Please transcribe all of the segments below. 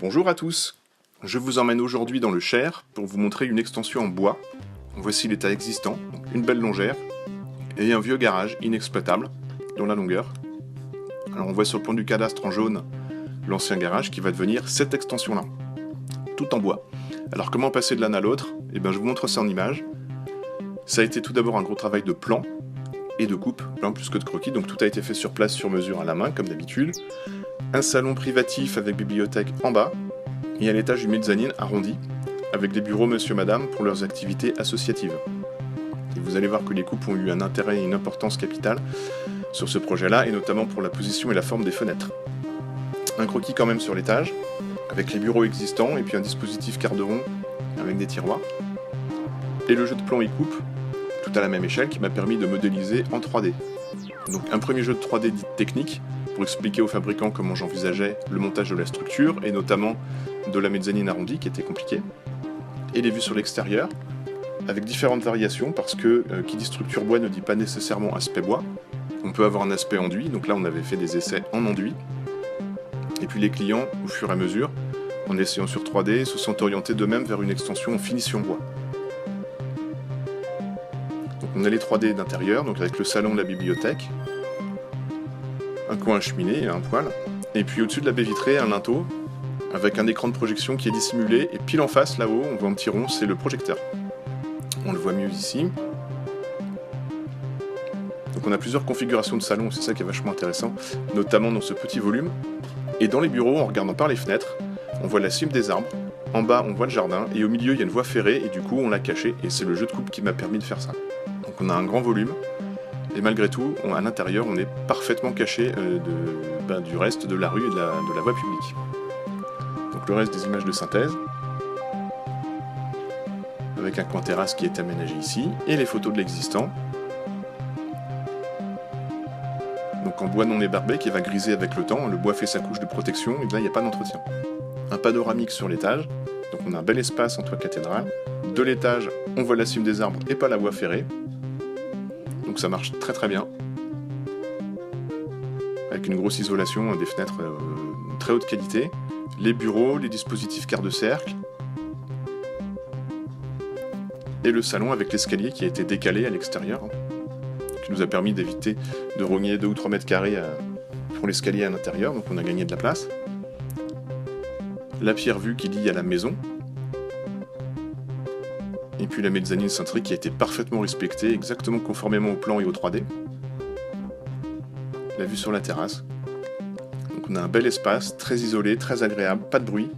Bonjour à tous, je vous emmène aujourd'hui dans le Cher pour vous montrer une extension en bois. Voici l'état existant, une belle longère et un vieux garage inexploitable dans la longueur. Alors on voit sur le plan du cadastre en jaune l'ancien garage qui va devenir cette extension-là, tout en bois. Alors comment passer de l'un à l'autre? Eh bien je vous montre ça en image. Ça a été tout d'abord un gros travail de plan et de coupe, plan plus que de croquis, donc tout a été fait sur place, sur mesure à la main comme d'habitude. Un salon privatif avec bibliothèque en bas, et à l'étage une mezzanine arrondie, avec des bureaux monsieur-madame pour leurs activités associatives. Et vous allez voir que les coupes ont eu un intérêt et une importance capitale sur ce projet-là, et notamment pour la position et la forme des fenêtres. Un croquis quand même sur l'étage, avec les bureaux existants, et puis un dispositif quart de rond avec des tiroirs. Et le jeu de plan et coupe, tout à la même échelle, qui m'a permis de modéliser en 3D. Donc un premier jeu de 3D dit technique, pour expliquer aux fabricants comment j'envisageais le montage de la structure, et notamment de la mezzanine arrondie, qui était compliquée, et les vues sur l'extérieur, avec différentes variations, parce que qui dit structure bois ne dit pas nécessairement aspect bois. On peut avoir un aspect enduit, donc là on avait fait des essais en enduit, et puis les clients, au fur et à mesure, en essayant sur 3D, se sont orientés d'eux-mêmes vers une extension en finition bois. Donc on a les 3D d'intérieur, donc avec le salon de la bibliothèque, un coin à cheminée et un poêle, et puis au-dessus de la baie vitrée, un linteau, avec un écran de projection qui est dissimulé, et pile en face, là-haut, on voit un petit rond, c'est le projecteur. On le voit mieux ici. Donc on a plusieurs configurations de salon, c'est ça qui est vachement intéressant, notamment dans ce petit volume. Et dans les bureaux, en regardant par les fenêtres, on voit la cime des arbres, en bas on voit le jardin, et au milieu il y a une voie ferrée, et du coup on l'a caché, et c'est le jeu de coupe qui m'a permis de faire ça. Donc on a un grand volume, et malgré tout, à l'intérieur, on est parfaitement caché du reste de la rue et de la voie publique. Donc le reste des images de synthèse, avec un coin terrasse qui est aménagé ici, et les photos de l'existant. Donc en bois non ébarbé qui va griser avec le temps, le bois fait sa couche de protection, et là il n'y a pas d'entretien. Un panoramique sur l'étage, donc on a un bel espace en toit cathédrale. De l'étage, on voit la cime des arbres et pas la voie ferrée. Donc ça marche très très bien, avec une grosse isolation, des fenêtres très haute qualité, les bureaux, les dispositifs quart de cercle, et le salon avec l'escalier qui a été décalé à l'extérieur, qui nous a permis d'éviter de rogner 2 ou 3 mètres carrés pour l'escalier à l'intérieur, donc on a gagné de la place. La pierre vue qui lie à la maison, et puis la mezzanine cintrée qui a été parfaitement respectée, exactement conformément au plan et au 3D. La vue sur la terrasse. Donc on a un bel espace, très isolé, très agréable, pas de bruit.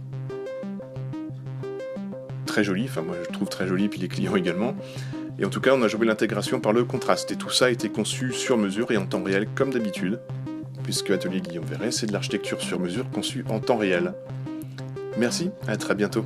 Très joli, enfin moi je trouve très joli, puis les clients également. Et en tout cas on a joué l'intégration par le contraste, et tout ça a été conçu sur mesure et en temps réel comme d'habitude, puisque Atelier Guillaume Verret c'est de l'architecture sur mesure conçue en temps réel. Merci, à très bientôt.